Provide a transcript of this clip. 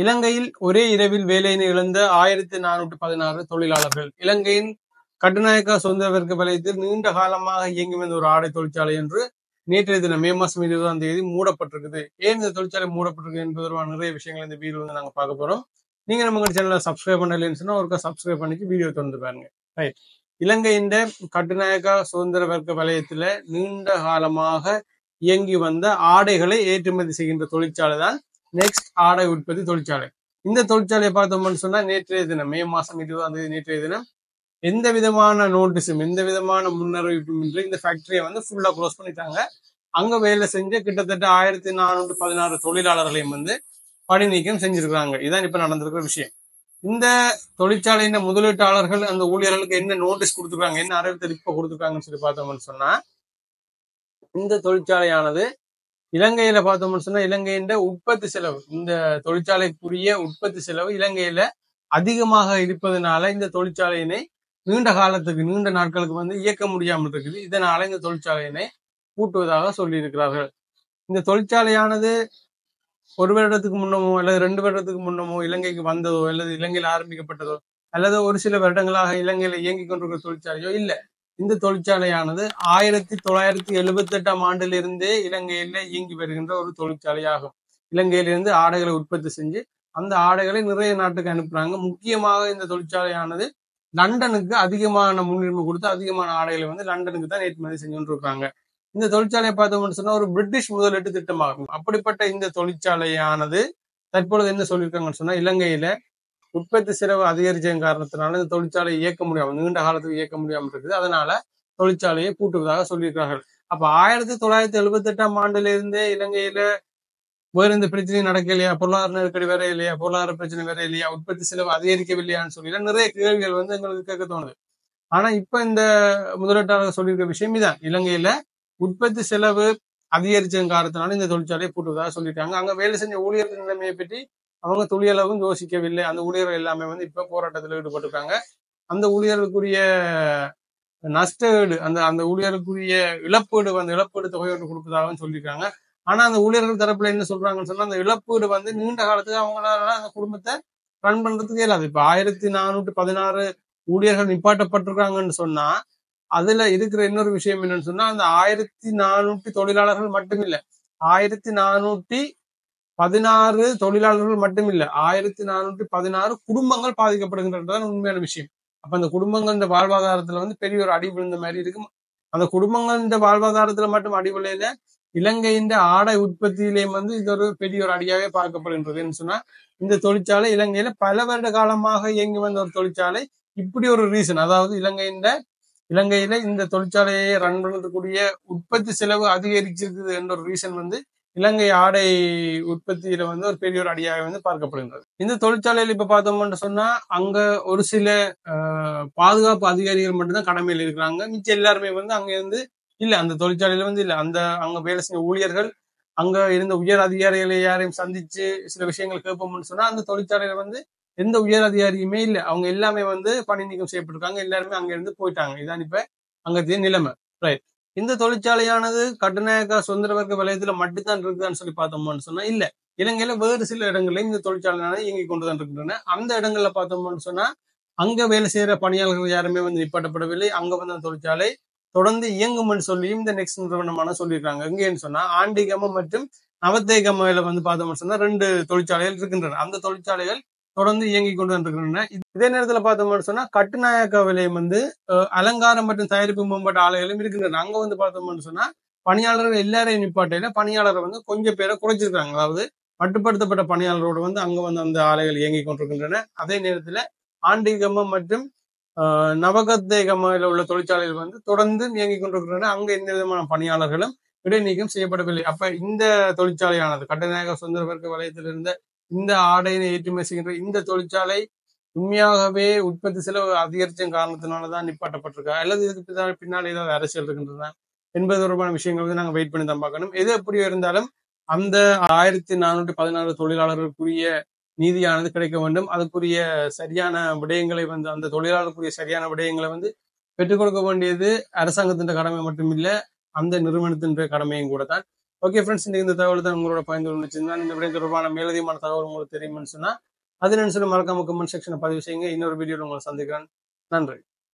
இலங்கையில் ஒரே இரவில் வேலையினை இழந்த 1416 தொழிலாளர்கள். இலங்கையின் கட்டுநாயக்கா சுதந்திர வர்க்க வலயத்தில் நீண்ட காலமாக இயங்கி வந்த ஒரு ஆடை தொழிற்சாலை என்று நேற்றைய தினம் மே மாசம் 20ஆம் தேதி மூடப்பட்டிருக்குது. ஏன் இந்த தொழிற்சாலை மூடப்பட்டிருக்கு என்பது தொடர்பான நிறைய விஷயங்கள் இந்த வீடியோ வந்து நாங்க பார்க்க போறோம். நீங்க நம்ம சேனலை சப்ஸ்கிரைப் பண்ணலன்னு சொன்னா ஒருக்கா சப்ஸ்கிரைப் பண்ணிட்டு வீடியோ தொடர்ந்து பாருங்க. ரைட். இலங்கையின் கட்டுநாயக்கா சுதந்திர வர்க்க வலயத்துல நீண்ட காலமாக இயங்கி வந்த ஆடைகளை ஏற்றுமதி செய்கின்ற தொழிற்சாலை தான் நெக்ஸ்ட் ஆடை உற்பத்தி தொழிற்சாலை. இந்த தொழிற்சாலையை பார்த்தோம்னு சொன்னா நேற்றைய தினம் மே மாசம் 20ஆம் தேதி நேற்றைய தினம் எந்த விதமான நோட்டீஸும் எந்த விதமான முன்னறிவிப்பும் இன்றி இந்த ஃபேக்டரியை வந்து ஃபுல்லா க்ளோஸ் பண்ணிட்டாங்க. அங்க வேலை செஞ்ச கிட்டத்தட்ட 1416 தொழிலாளர்களையும் வந்து பணி நீக்கம் செஞ்சிருக்கிறாங்க. இதான் இப்ப நடந்திருக்கிற விஷயம். இந்த தொழிற்சாலையின் முதலீட்டாளர்கள் அந்த ஊழியர்களுக்கு என்ன நோட்டீஸ் கொடுத்துருக்காங்க, என்ன அறிவித்தல் இப்ப கொடுத்துருக்காங்கன்னு சொல்லி பார்த்தோம்னு சொன்னா, இந்த தொழிற்சாலையானது இலங்கையில பார்த்தோம்னு சொன்னா இலங்கையின் உற்பத்தி செலவு, இந்த தொழிற்சாலைக்குரிய உற்பத்தி செலவு இலங்கையில அதிகமாக இருப்பதனால இந்த தொழிற்சாலையினை நீண்ட காலத்துக்கு நீண்ட நாட்களுக்கு வந்து இயக்க முடியாமல் இருக்குது. இதனால இந்த தொழிற்சாலையினை பூட்டுவதாக சொல்லி இருக்கிறார்கள். இந்த தொழிற்சாலையானது ஒரு வருடத்துக்கு முன்னமோ அல்லது 2 வருடத்துக்கு முன்னமோ இலங்கைக்கு வந்ததோ அல்லது இலங்கையில் ஆரம்பிக்கப்பட்டதோ அல்லது ஒரு சில வருடங்களாக இலங்கையில இயங்கிக் கொண்டிருக்கிற தொழிற்சாலையோ இல்ல. இந்த தொழிற்சாலையானது 1978ஆம் ஆண்டிலிருந்தே இலங்கையில இயங்கி வருகின்ற ஒரு தொழிற்சாலையாகும். இலங்கையிலிருந்து ஆடைகளை உற்பத்தி செஞ்சு அந்த ஆடைகளை நிறைய நாட்டுக்கு அனுப்புறாங்க. முக்கியமாக இந்த தொழிற்சாலையானது லண்டனுக்கு அதிகமான முன்னுரிமை கொடுத்து அதிகமான ஆடைகளை வந்து லண்டனுக்கு தான் ஏற்றுமதி செஞ்சு கொண்டிருக்காங்க. இந்த தொழிற்சாலையை பார்த்தோம்னு சொன்னா ஒரு பிரிட்டிஷ் முதலீட்டு திட்டமாகும். அப்படிப்பட்ட இந்த தொழிற்சாலையானது தற்பொழுது என்ன சொல்லியிருக்காங்கன்னு சொன்னா, இலங்கையில உற்பத்தி செலவு அதிகரிச்சதன் காரணத்தினால இந்த தொழிற்சாலையை இயக்க முடியாமல் நீண்ட காலத்துக்கு இயக்க முடியாமல் இருக்குது. அதனால தொழிற்சாலையை பூட்டுவதாக சொல்லியிருக்கார்கள். அப்ப 1978ஆம் ஆண்டுல இருந்தே இலங்கையில வேற எந்த பிரச்சனையும் நடக்கலையா, பொருளாதார நெருக்கடி வேற இல்லையா, பொருளாதார பிரச்சனை வேற இல்லையா, உற்பத்தி செலவு அதிகரிக்கவில்லையான்னு சொல்லி நிறைய கேள்விகள் வந்து எங்களுக்கு கேட்க தோணுது. ஆனா இப்ப இந்த முதலீட்டாளர் சொல்லியிருக்க விஷயம் இதான், இலங்கையில உற்பத்தி செலவு அதிகரிச்சதன் காரணத்தினால இந்த தொழிற்சாலையை பூட்டுவதாக சொல்லியிருக்காங்க. அங்க வேலை செஞ்ச ஊழியர்கள் நிலைமையை பற்றி அவங்க துளியளவும் யோசிக்கவில்லை. அந்த ஊழியர்கள் எல்லாமே வந்து இப்ப போராட்டத்தில் ஈடுபட்டிருக்காங்க. அந்த ஊழியர்களுக்குரிய நஷ்டஈடு, அந்த ஊழியர்களுக்குரிய இழப்பீடு வந்து இழப்பீடு தொகை ஒன்று கொடுப்பதாகவும் சொல்லியிருக்காங்க. ஆனா அந்த ஊழியர்கள் தரப்புல என்ன சொல்றாங்கன்னு சொன்னா, அந்த இழப்பீடு வந்து நீண்ட காலத்துக்கு அவங்களால அந்த குடும்பத்தை ரன் பண்றதுக்கு இயலாது. இப்ப 1416 ஊழியர்கள் நிப்பாட்டப்பட்டிருக்காங்கன்னு சொன்னா அதுல இருக்கிற இன்னொரு விஷயம் என்னன்னு சொன்னா, அந்த 1400 தொழிலாளர்கள் மட்டும் இல்ல, 1416 தொழிலாளர்கள் மட்டும் இல்ல, 1416 குடும்பங்கள் பாதிக்கப்படுகின்றதுதான் உண்மையான விஷயம். அப்ப அந்த குடும்பங்கள வாழ்வாதாரத்துல வந்து பெரிய ஒரு அடி விழுந்த மாதிரி இருக்கும். அந்த குடும்பங்கள வாழ்வாதாரத்துல மட்டும் அடி விளையில இலங்கையின் ஆடை உற்பத்தியிலேயும் வந்து இது ஒரு பெரிய ஒரு அடியாவே பார்க்கப்படுகின்றதுன்னு சொன்னா, இந்த தொழிற்சாலை இலங்கையில பல வருட காலமாக இயங்கி வந்த ஒரு தொழிற்சாலை இப்படி ஒரு ரீசன், அதாவது இலங்கையில இந்த தொழிற்சாலையை ரன் பண்ணக்கூடிய உற்பத்தி செலவு அதிகரிச்சிருக்குது என்ற ஒரு ரீசன் வந்து இலங்கை ஆடை உற்பத்தியில வந்து ஒரு பெரிய ஒரு அடியாக வந்து பார்க்கப்படுகின்றது. இந்த தொழிற்சாலையில இப்ப பார்த்தோம்னு சொன்னா அங்க ஒரு சில பாதுகாப்பு அதிகாரிகள் மட்டும்தான் கடமையில் இருக்கிறாங்க. மிச்சம் எல்லாருமே வந்து அங்க இருந்து இல்ல, அந்த தொழிற்சாலையில வந்து இல்ல, அங்க வேலை செஞ்ச ஊழியர்கள் அங்க இருந்த உயர் அதிகாரிகளை யாரையும் சந்திச்சு சில விஷயங்கள் கேட்போம்னு சொன்னா அந்த தொழிற்சாலையில வந்து எந்த உயர் அதிகாரியுமே இல்ல. அவங்க எல்லாமே வந்து பணி நீக்கம் செய்யப்பட்டிருக்காங்க. எல்லாருமே அங்க இருந்து போயிட்டாங்க. இதான் இப்ப அங்கத்திய நிலைமை. ரைட். இந்த தொழிற்சாலையானது கட்டுநாயக்கா சுதந்திர வர்க்க வலயத்துல மட்டும்தான் இருக்குதான்னு சொல்லி பார்த்தோம்னு சொன்னா இல்ல, இலங்கையில வேறு சில இடங்கள்ல இந்த தொழிற்சாலையானது இயங்கி கொண்டுதான் இருக்கின்றன. அந்த இடங்கள்ல பார்த்தோம்னு சொன்னா அங்க வேலை செய்யற பணியாளர்கள் யாருமே வந்து நிப்பாட்டப்படவில்லை. அங்க வந்து அந்த தொழிற்சாலை தொடர்ந்து இயங்கும்னு சொல்லியும் இந்த நெக்ஸ்ட் நிறுவனமான சொல்லியிருக்காங்க. எங்கேன்னு சொன்னா ஆண்டிகம மற்றும் நவத்தேகமையில வந்து பார்த்தோம்னு சொன்னா 2 தொழிற்சாலைகள் இருக்கின்றன. அந்த தொழிற்சாலைகள் தொடர்ந்து இயங்கி கொண்டு இருக்கின்றன. இதே நேரத்துல பார்த்தோம்னு சொன்னா கட்டுநாயக்கா விலையம் வந்து அலங்காரம் மற்றும் தயாரிப்பு மேம்பட்ட ஆலைகளும் இருக்கின்றன. அங்க வந்து பார்த்தோம்னு சொன்னா பணியாளர்கள் எல்லாரையும் நிப்பாட்டையில பணியாளரை வந்து கொஞ்சம் பேரை குறைச்சிருக்காங்க. அதாவது மட்டுப்படுத்தப்பட்ட பணியாளரோடு வந்து அங்க வந்து அந்த ஆலைகள் இயங்கி கொண்டிருக்கின்றன. அதே நேரத்துல ஆண்டிகமம் மற்றும் நவகத்தேகமையில உள்ள தொழிற்சாலைகள் வந்து தொடர்ந்து இயங்கிக் கொண்டிருக்கின்றன. அங்க எந்த விதமான பணியாளர்களும் இடைநீக்கம் செய்யப்படவில்லை. அப்ப இந்த தொழிற்சாலையானது கட்டுநாயக்கா சுதந்திர வர்க்க வலயத்தில் இருந்த இந்த ஆடையினை ஏற்றுமதி செய்கின்ற இந்த தொழிற்சாலை உண்மையாகவே உற்பத்தி செலவு அதிகரிச்ச காரணத்தினாலதான் நிப்பாட்டப்பட்டிருக்கா அல்லது இதுக்கு பின்னாடி ஏதாவது அரசியல் இருக்கின்றன என்பது தொடர்பான விஷயங்கள் வந்து நாங்க வெயிட் பண்ணி தான் பார்க்கணும். எது எப்படியோ இருந்தாலும் அந்த 1416 தொழிலாளர்களுக்குரிய நீதியானது கிடைக்க வேண்டும். அதுக்குரிய சரியான விடயங்களை வந்து அந்த தொழிலாளருக்குரிய சரியான விடயங்களை வந்து பெற்றுக் கொடுக்க வேண்டியது அரசாங்கத்தின் கடமை மட்டும் இல்ல, அந்த நிறுவனத்தின் கடமையும் கூட தான். ஓகே ஃப்ரெண்ட்ஸ், இந்த தகவல் தான் உங்களோட பயந்து இருந்துச்சுன்னா இந்த விடயம் தொடர்பான மேலதிகமான தகவல் உங்களுக்கு தெரியும்னு சொன்னா அது நினைச்சு மறக்காம கமெண்ட் செக்ஷனை பதிவு செய்யுங்க. இன்னொரு வீடியோவில் உங்களை சந்திக்கிறேன். நன்றி.